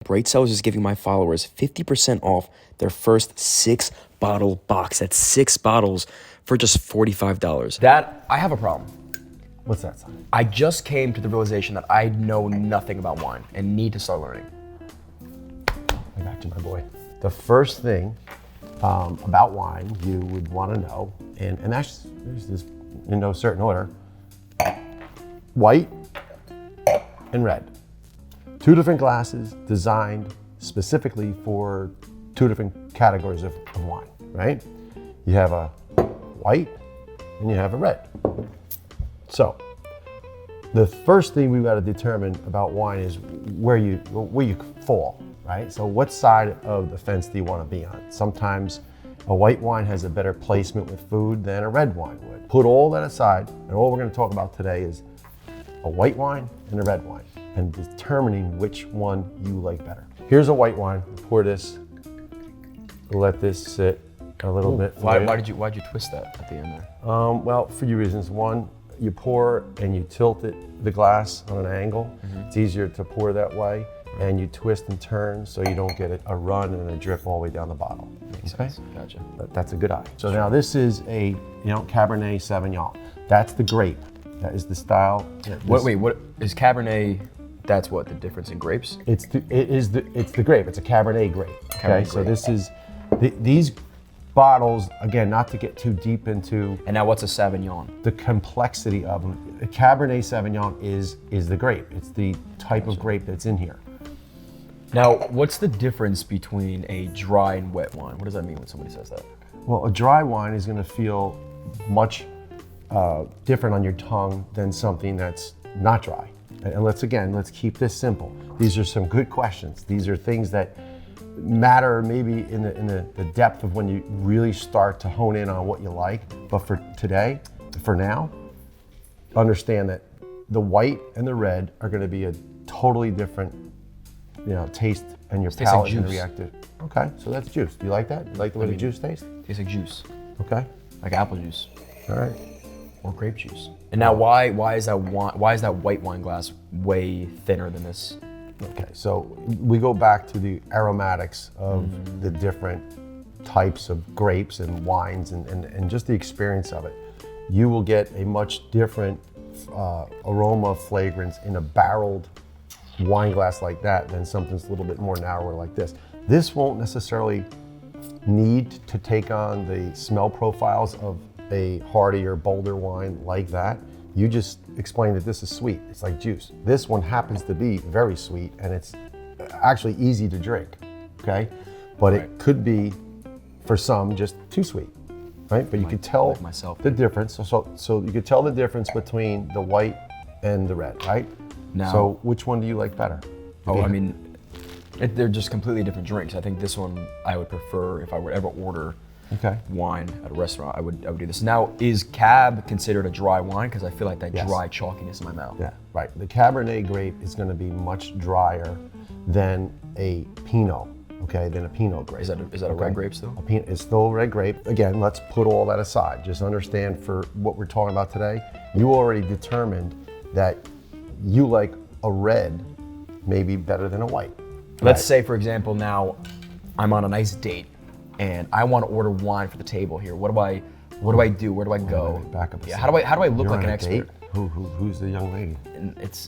Bright Cellars is giving my followers 50% off their first 6-bottle box. That's 6 bottles for just $45. I have a problem. What's that, son? I just came to the realization that I know nothing about wine and need to start learning. I got you, my boy. The first thing about wine you would want to know, and there's this in no certain order, white and red. 2 different glasses designed specifically for 2 different categories of wine, right? You have a white and you have a red. So the first thing we've got to determine about wine is where you fall, right? So what side of the fence do you want to be on? Sometimes a white wine has a better placement with food than a red wine would. Put all that aside, and all we're going to talk about today is a white wine and a red wine, and determining which one you like better. Here's a white wine. Pour this. Let this sit a little bit. Why'd you twist that at the end there? Well, for a few reasons. One, you pour and you tilt the glass on an angle. It's easier to pour that way, and you twist and turn so you don't get a run and a drip all the way down the bottle. Makes sense. Gotcha. That's a good eye. So now this is a Cabernet Sauvignon. That's the grape. That is the style. What is Cabernet? That's what the difference in grapes. It's the grape. It's a Cabernet grape. Okay, so this is these bottles, again, not to get too deep into. And now what's a Sauvignon? The complexity of them. A Cabernet Sauvignon is the grape. It's the type of grape that's in here. Now, what's the difference between a dry and wet wine? What does that mean when somebody says that? Well, a dry wine is going to feel much different on your tongue than something that's not dry. And let's keep this simple. These are some good questions. These are things that matter maybe in the depth of when you really start to hone in on what you like. But for today, for now, understand that the white and the red are going to be a totally different, taste, and your palate and reactive. Okay, so that's juice. Do you like that? You like the way the juice tastes? Tastes like juice. Okay. Like apple juice. All right. Or grape juice. And now, why is that white wine glass way thinner than this? Okay, so we go back to the aromatics of the different types of grapes and wines and just the experience of it. You will get a much different aroma fragrance in a barreled wine glass like that than something that's a little bit more narrower like this. This won't necessarily need to take on the smell profiles of a heartier, bolder wine like that. You just explained that this is sweet. It's like juice. This one happens to be very sweet, and it's actually easy to drink, okay? But it could be, for some, just too sweet, right? But you could tell the difference. So you could tell the difference between the white and the red, right? Now, so which one do you like better? I mean, they're just completely different drinks. I think this one I would prefer if I would ever order wine at a restaurant. I would do this. Now, is Cab considered a dry wine? Because I feel like that dry chalkiness in my mouth. Yeah, right. The Cabernet grape is going to be much drier than a Pinot. Than a Pinot grape. Is that a red grape still? A Pinot is still a red grape. Again, let's put all that aside. Just understand, for what we're talking about today, you already determined that you like a red maybe better than a white. Let's say, for example, now I'm on a nice date and I want to order wine for the table here. What do I do? Where do I go? Back up. How do I look You're like on an a expert? date? Who's the young lady? And it's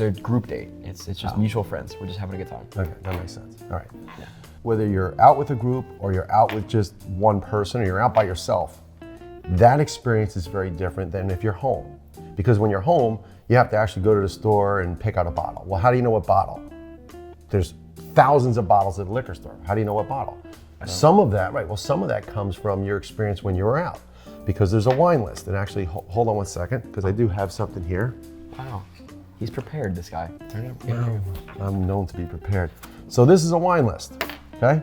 a group date. It's just mutual friends. We're just having a good time. Okay, that makes sense. All right. Yeah. Whether you're out with a group or you're out with just one person or you're out by yourself, that experience is very different than if you're home. Because when you're home, you have to actually go to the store and pick out a bottle. Well, how do you know what bottle? There's thousands of bottles at the liquor store. How do you know what bottle? Some of that comes from your experience when you were out, because there's a wine list. And actually, hold on one second, because I do have something here. Wow, he's prepared, this guy. I'm known to be prepared. So this is a wine list, okay?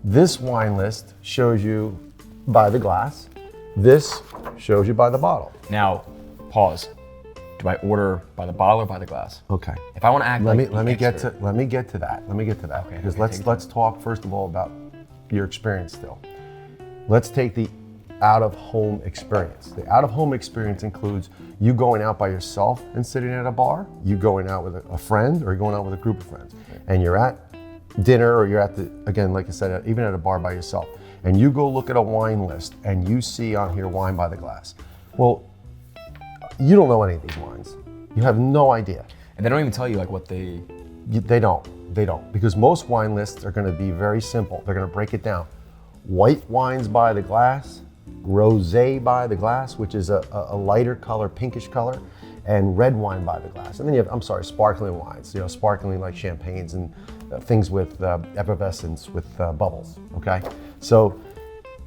This wine list shows you by the glass. This shows you by the bottle. Now, pause. Do I order by the bottle or by the glass? Okay. If I want to act let me get to that. Okay, because let's talk first of all about your experience still. Let's take the out-of-home experience. The out-of-home experience includes you going out by yourself and sitting at a bar, you going out with a friend, or going out with a group of friends. And you're at dinner or you're at the, again, like I said, even at a bar by yourself, and you go look at a wine list and you see on here wine by the glass. Well, you don't know any of these wines. You have no idea. And they don't even tell you like what they... They don't, because most wine lists are gonna be very simple. They're gonna break it down. White wines by the glass, rosé by the glass, which is a lighter color, pinkish color, and red wine by the glass. And then you have, sparkling wines, sparkling like champagnes and things with effervescence with bubbles, okay? So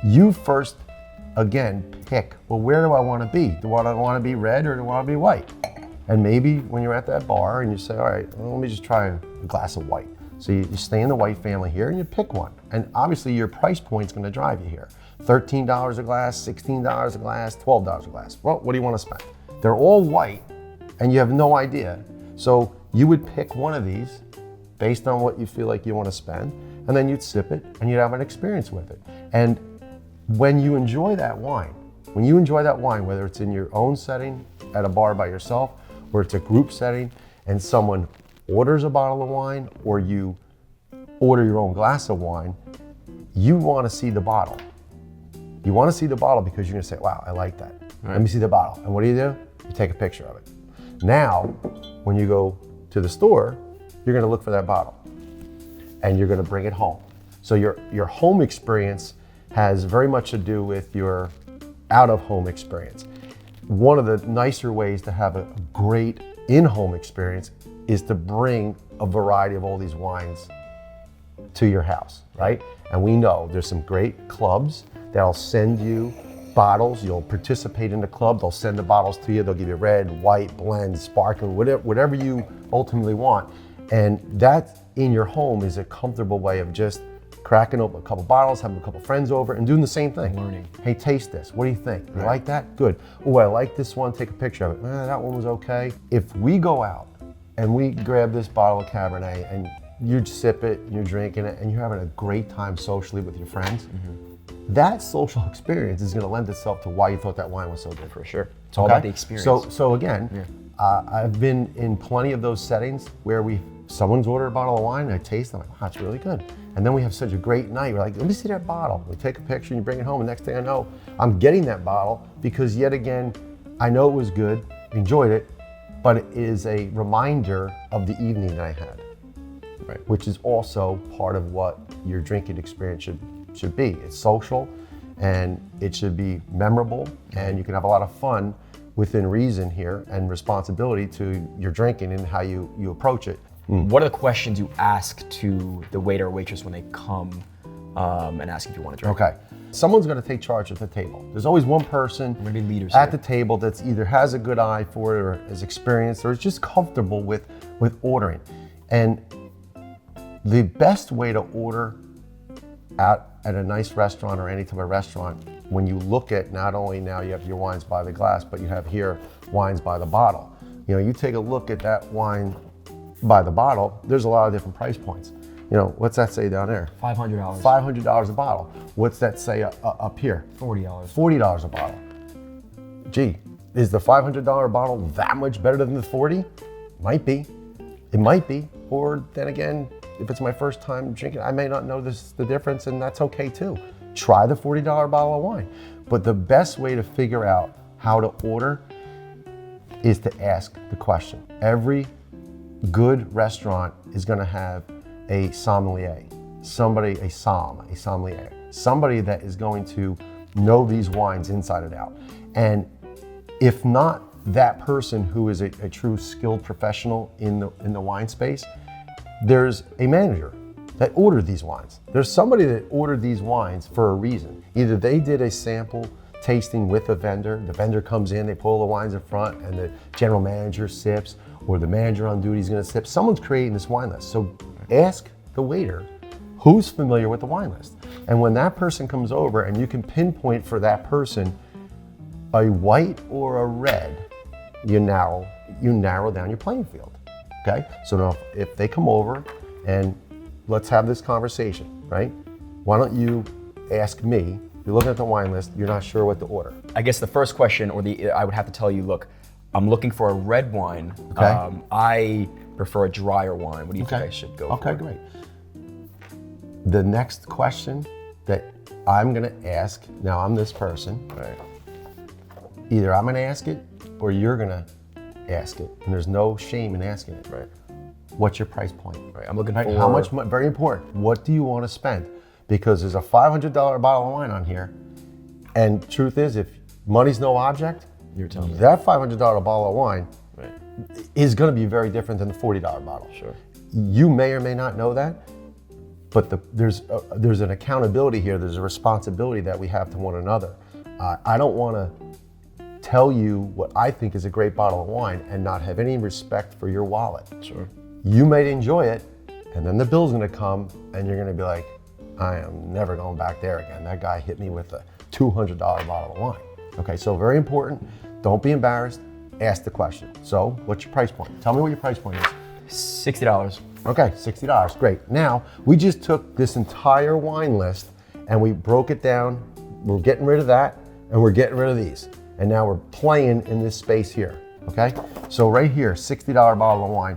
you first, again, pick, well, where do I wanna be? Do I wanna be red or do I wanna be white? And maybe when you're at that bar and you say, all right, well, let me just try a glass of white. So you stay in the white family here and you pick one. And obviously your price point's gonna drive you here. $13 a glass, $16 a glass, $12 a glass. Well, what do you wanna spend? They're all white and you have no idea. So you would pick one of these based on what you feel like you wanna spend, and then you'd sip it and you'd have an experience with it. And when you enjoy that wine, whether it's in your own setting at a bar by yourself, or it's a group setting and someone orders a bottle of wine or you order your own glass of wine, you want to see the bottle. You want to see the bottle because you're going to say, wow, I like that. Right. Let me see the bottle. And what do? You take a picture of it. Now, when you go to the store, you're going to look for that bottle and you're going to bring it home. So your home experience has very much to do with your out-of-home experience. One of the nicer ways to have a great in-home experience is to bring a variety of all these wines to your house, right? And we know there's some great clubs that'll send you bottles. You'll participate in the club. They'll send the bottles to you. They'll give you red, white, blend, sparkling, whatever you ultimately want. And that in your home is a comfortable way of just cracking open a couple bottles, having a couple friends over, and doing the same thing. Learning. Hey, taste this. What do you think? You like that? Good. Oh, I like this one. Take a picture of it. That one was okay. If we go out and we grab this bottle of Cabernet and you sip it, you're drinking it, and you're having a great time socially with your friends, that social experience is going to lend itself to why you thought that wine was so good. For sure. It's all about the experience. So again, I've been in plenty of those settings where someone's ordered a bottle of wine and I taste it, I'm like, wow, it's really good. And then we have such a great night. We're like, let me see that bottle. We take a picture and you bring it home. And next thing I know, I'm getting that bottle because yet again, I know it was good, enjoyed it, but it is a reminder of the evening that I had, right? Which is also part of what your drinking experience should be. It's social and it should be memorable and you can have a lot of fun within reason here and responsibility to your drinking and how you approach it. What are the questions you ask to the waiter or waitress when they come and ask if you want to drink? Okay. Someone's going to take charge of the table. There's always one person leaders at the table that's either has a good eye for it or is experienced or is just comfortable with ordering. And the best way to order out at a nice restaurant or any type of restaurant, when you look at not only now you have your wines by the glass, but you have here wines by the bottle. You take a look at that wine by the bottle, there's a lot of different price points. What's that say down there? $500. $500 a bottle. What's that say up here? $40. $40 a bottle. Gee, is the $500 bottle that much better than the 40? Might be. It might be. Or then again, if it's my first time drinking, I may not know the difference, and that's okay too. Try the $40 bottle of wine. But the best way to figure out how to order is to ask the question. Every good restaurant is going to have a sommelier, a sommelier, somebody that is going to know these wines inside and out. And if not that person who is a true skilled professional in the wine space, there's a manager that ordered these wines. There's somebody that ordered these wines for a reason. Either they did a sample tasting with a vendor, the vendor comes in, they pull the wines in front, and the general manager sips, or the manager on duty is going to sip. Someone's creating this wine list. So ask the waiter who's familiar with the wine list. And when that person comes over and you can pinpoint for that person a white or a red, you narrow down your playing field. Okay? So now if they come over and let's have this conversation, right? Why don't you ask me, you're looking at the wine list, you're not sure what to order. I guess the first question, I would have to tell you, look, I'm looking for a red wine. Okay. I prefer a drier wine. What do you think I should go for? Okay, great. The next question that I'm gonna ask, now I'm this person, Right. either I'm gonna ask it or you're gonna ask it, and there's no shame in asking it. Right. What's your price point? Right. I'm looking Right? for How much money? Very important. What do you want to spend? Because there's a $500 bottle of wine on here, and truth is, if money's no object, You're telling me. that $500 bottle of wine Right. is going to be very different than the $40 bottle. Sure. You may or may not know that, but there's an accountability here. There's a responsibility that we have to one another. I don't want to tell you what I think is a great bottle of wine and not have any respect for your wallet. Sure. You might enjoy it, and then the bill's gonna come, and you're gonna be like, I am never going back there again. That guy hit me with a $200 bottle of wine. Okay, so very important. Don't be embarrassed. Ask the question. So, what's your price point? Tell me what your price point is. $60. Okay, $60. Great. Now, we just took this entire wine list and we broke it down. We're getting rid of that, and we're getting rid of these. And now we're playing in this space here. Okay? So, right here, $60 bottle of wine.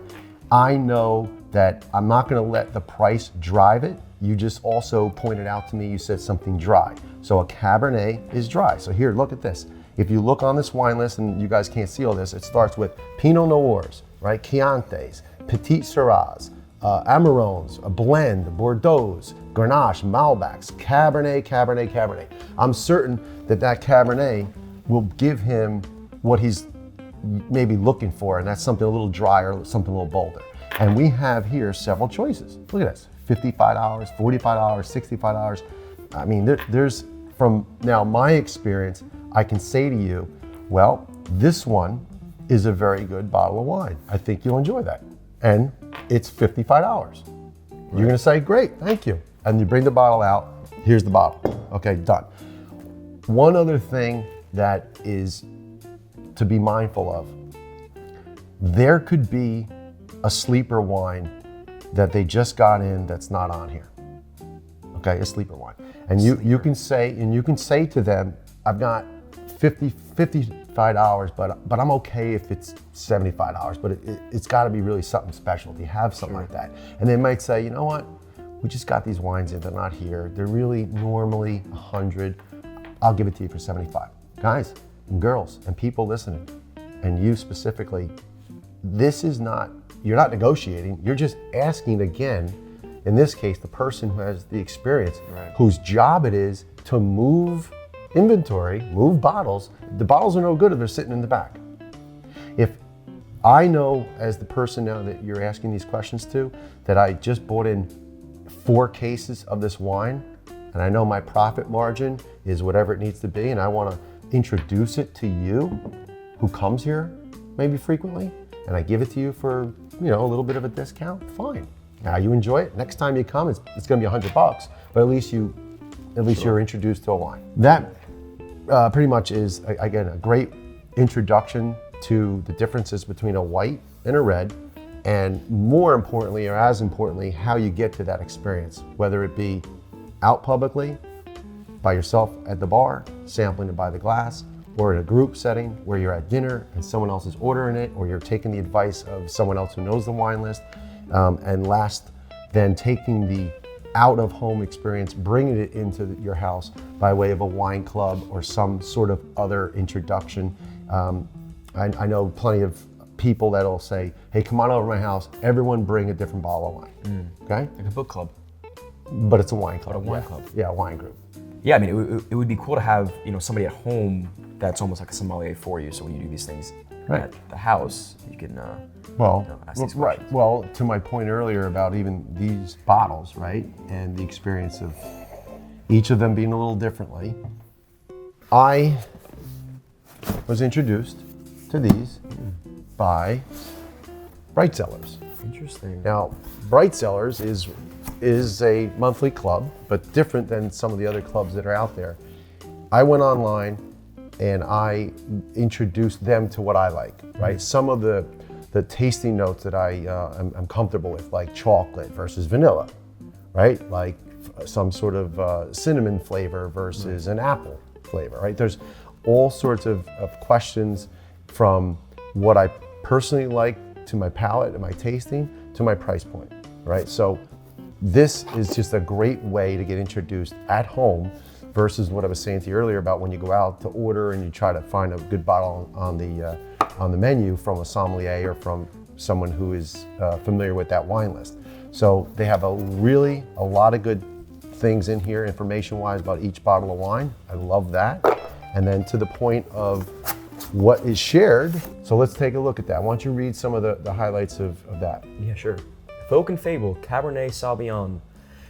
I know that I'm not going to let the price drive it. You just also pointed out to me, you said something dry. So a Cabernet is dry. So here, look at this. If you look on this wine list, and you guys can't see all this, it starts with Pinot Noirs, right? Chiantis, Petit Syrahs, Amarones, a blend, Bordeaux's, Grenache, Malbecs, Cabernet, Cabernet, Cabernet. I'm certain that that Cabernet will give him what he's maybe looking for, and that's something a little drier, something a little bolder. And we have here several choices. Look at this, $55, $45, $65. I mean, there's, from now my experience, I can say to you, well, this one is a very good bottle of wine. I think you'll enjoy that. And it's $55. You're gonna say, great, thank you. And you bring the bottle out, here's the bottle. Okay, done. One other thing that is to be mindful of, there could be a sleeper wine that they just got in that's not on here. Okay, a sleeper wine. And you can say to them, I've got $55, but I'm okay if it's $75, but it's gotta be really something special. Do you have something like that? And they might say, you know what? We just got these wines in, they're not here. They're really normally 100. I'll give it to you for 75. Guys and girls and people listening, and you specifically, this is not, you're not negotiating, you're just asking again, in this case, the person who has the experience, Right. whose job it is to move inventory, move bottles. The bottles are no good if they're sitting in the back. If I know, as the person now that you're asking these questions to, that I just bought in 4 cases of this wine, and I know my profit margin is whatever it needs to be, and I want to introduce it to you, who comes here maybe frequently, and I give it to you for, you know, a little bit of a discount, fine. Now you enjoy it. Next time you come, it's going to be $100, but at least you're introduced to a wine. That pretty much is, again, a great introduction to the differences between a white and a red, and more importantly, or as importantly, how you get to that experience, whether it be out publicly, by yourself at the bar, sampling it by the glass, or in a group setting where you're at dinner and someone else is ordering it, or you're taking the advice of someone else who knows the wine list. And last, then taking the out-of-home experience, bringing it into your house by way of a wine club or some sort of other introduction. I know plenty of people that'll say, hey, come on over to my house, everyone bring a different bottle of wine, okay? Like a book club. But it's a wine club. A wine yeah. club. Yeah, a wine group. Yeah, I mean, it would be cool to have, you know, somebody at home that's almost like a sommelier for you. So when you do these things Right. at the house, you can Well, ask these right. questions. Well, to my point earlier about even these bottles, right, and the experience of each of them being a little differently, I was introduced to these by Bright Cellars. Interesting. Now, Bright Cellars is a monthly club, but different than some of the other clubs that are out there. I went online and I introduced them to what I like, right? Some of the tasting notes that I'm comfortable with, like chocolate versus vanilla, right? Like some sort of cinnamon flavor versus an apple flavor, right? There's all sorts of questions, from what I personally like to my palate and my tasting to my price point, right? So this is just a great way to get introduced at home versus what I was saying to you earlier about when you go out to order and you try to find a good bottle on the menu from a sommelier or from someone who is familiar with that wine list. So they have a lot of good things in here information-wise about each bottle of wine. I love that. And then to the point of what is shared, so let's take a look at that. Why don't you read some of the highlights of that? Yeah, sure. Folk and Fable, Cabernet Sauvignon.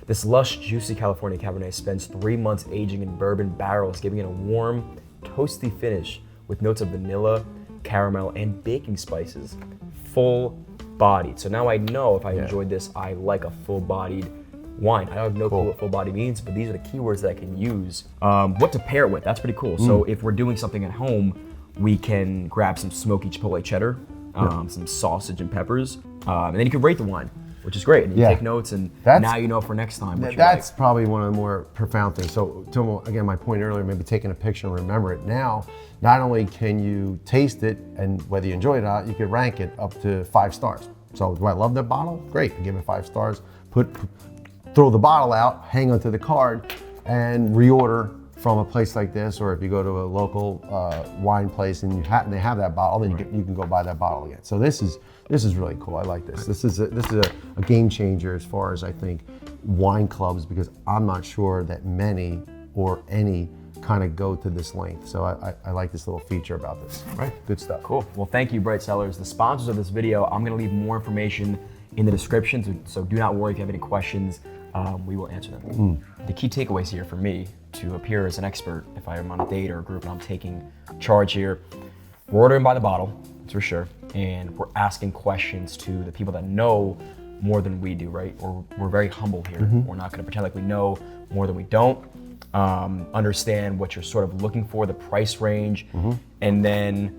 This lush, juicy California Cabernet spends 3 months aging in bourbon barrels, giving it a warm, toasty finish with notes of vanilla, caramel, and baking spices. Full-bodied. So now I know if I enjoyed this, I like a full-bodied wine. I have no clue what full body means, but these are the keywords that I can use. What to pair it with, that's pretty cool. So if we're doing something at home, we can grab some smoky chipotle cheddar, some sausage and peppers, and then you can rate the wine, which is great. And you take notes, and now you know for next time what you That's like. probably one of the more profound things. So again, my point earlier, maybe taking a picture and remember it. Now, not only can you taste it, and whether you enjoy it or not, you can rank it up to 5 stars. So do I love that bottle? Great, give it 5 stars. Throw the bottle out, hang onto the card, and reorder from a place like this, or if you go to a local wine place and they have that bottle, then you can go buy that bottle again. So this is really cool. I like this. This is a game changer as far as I think wine clubs, because I'm not sure that many or any kind of go to this length. So I like this little feature about this. Right, good stuff. Cool. Well, thank you, Bright Cellars, the sponsors of this video. I'm gonna leave more information in the description, so do not worry if you have any questions. We will answer them. The key takeaways here for me to appear as an expert, if I'm on a date or a group and I'm taking charge here, we're ordering by the bottle, that's for sure, and we're asking questions to the people that know more than we do, right? Or we're very humble here. We're not gonna pretend like we know more than we don't. Understand what you're sort of looking for, the price range, and then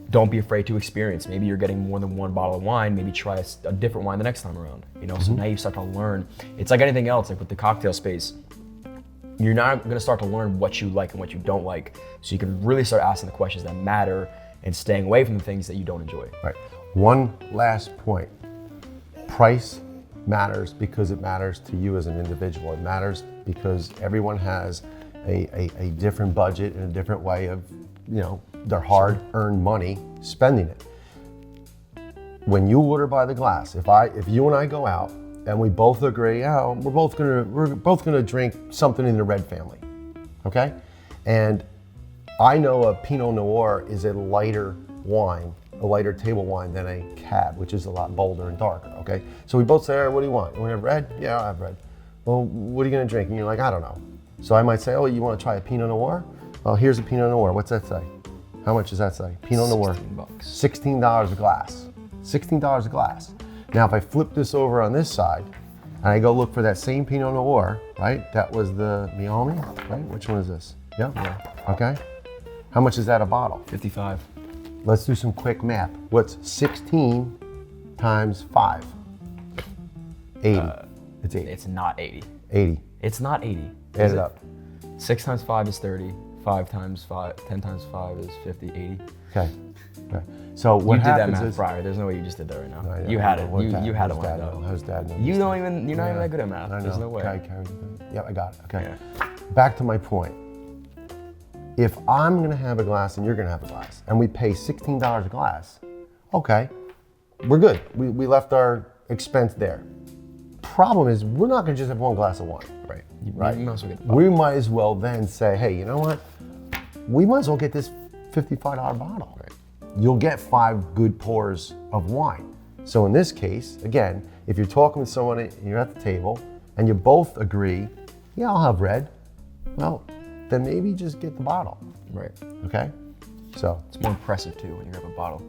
don't be afraid to experience. Maybe you're getting more than 1 bottle of wine, maybe try a different wine the next time around. You know, so now you start to learn. It's like anything else, like with the cocktail space, you're not gonna start to learn what you like and what you don't like. So you can really start asking the questions that matter and staying away from the things that you don't enjoy. Right. One last point. Price matters because it matters to you as an individual. It matters because everyone has a different budget and a different way of, their hard-earned money spending it. When you order by the glass, if you and I go out and we both agree, we're both gonna drink something in the red family, okay? And I know a Pinot Noir is a lighter wine, a lighter table wine than a Cab, which is a lot bolder and darker, okay? So we both say, all right, what do you want? You want to have red? Yeah, I'll have red. Well, what are you gonna drink? And you're like, I don't know. So I might say, oh, you wanna try a Pinot Noir? Well, here's a Pinot Noir, what's that say? How much does that say? Pinot Noir. $16. $16 a glass. $16 a glass. Now, if I flip this over on this side, and I go look for that same Pinot Noir, right? That was the Miami, right? Which one is this? Yeah? Okay. How much is that a bottle? 55. Let's do some quick math. What's 16 times 5? 80. It's 80. It's not 80. 80. It's not 80. Add it up. 6 times 5 is 30. 5 times 5, 10 times 5 is 50, 80. Okay. So what you did that happens math is, prior. There's no way you just did that right now. No, You had it. You had it lined lined up. How's Dad know? You're not even that good at math. I know. There's no way. Okay, yeah, I got it. Okay. Yeah. Back to my point. If I'm gonna have a glass and you're gonna have a glass, and we pay $16 a glass, okay, we're good. We left our expense there. Problem is, we're not gonna just have 1 glass of wine. Right. Right. You might as well get the bottle. We might as well then say, hey, you know what? We might as well get this $55 bottle. Right. You'll get 5 good pours of wine. So in this case, again, if you're talking with someone and you're at the table and you both agree, yeah, I'll have red, well, then maybe just get the bottle. Right. Okay? So It's more impressive too when you grab a bottle.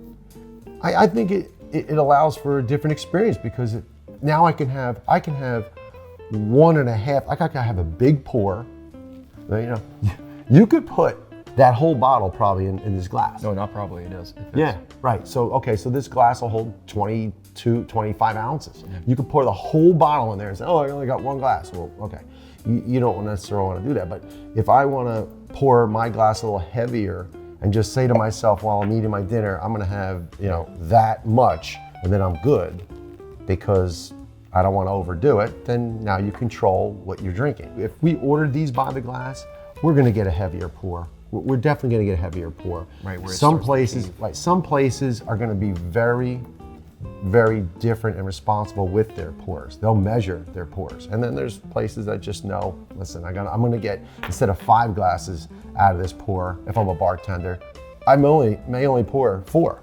I think it allows for a different experience because now I can have 1.5, I gotta have a big pour. You could put that whole bottle probably in this glass. No, not probably. It does. Yeah, right. So, okay, so this glass will hold 22, 25 ounces. Yeah. You could pour the whole bottle in there and say, oh, I only got 1 glass. Well, okay. You don't necessarily want to do that. But if I want to pour my glass a little heavier and just say to myself while I'm eating my dinner, I'm going to have, that much, and then I'm good because I don't want to overdo it, then now you control what you're drinking. If we ordered these by the glass, we're going to get a heavier pour. We're definitely going to get a heavier pour. Right, where it some starts to places, cave. right, some places are going to be very, very different and responsible with their pours. They'll measure their pours. And then there's places that just know, listen, I'm going to get, instead of 5 glasses out of this pour, if I'm a bartender, I may only pour 4.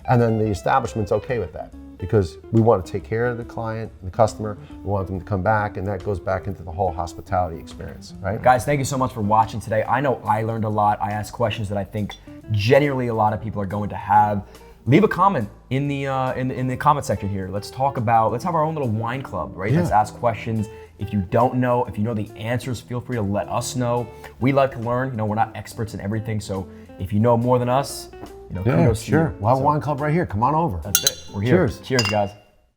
And then the establishment's okay with that, because we want to take care of the client, the customer. We want them to come back, and that goes back into the whole hospitality experience, right? Guys, thank you so much for watching today. I know I learned a lot. I asked questions that I think genuinely a lot of people are going to have. Leave a comment in the comment section here. Let's have our own little wine club, right? Yeah. Let's ask questions. If you don't know, if you know the answers, feel free to let us know. We like to learn. We're not experts in everything, so if you know more than us, Yeah, kudos to you. sure. We'll have a So, wine club right here. Come on over. That's it. We're here. Cheers. Cheers, guys.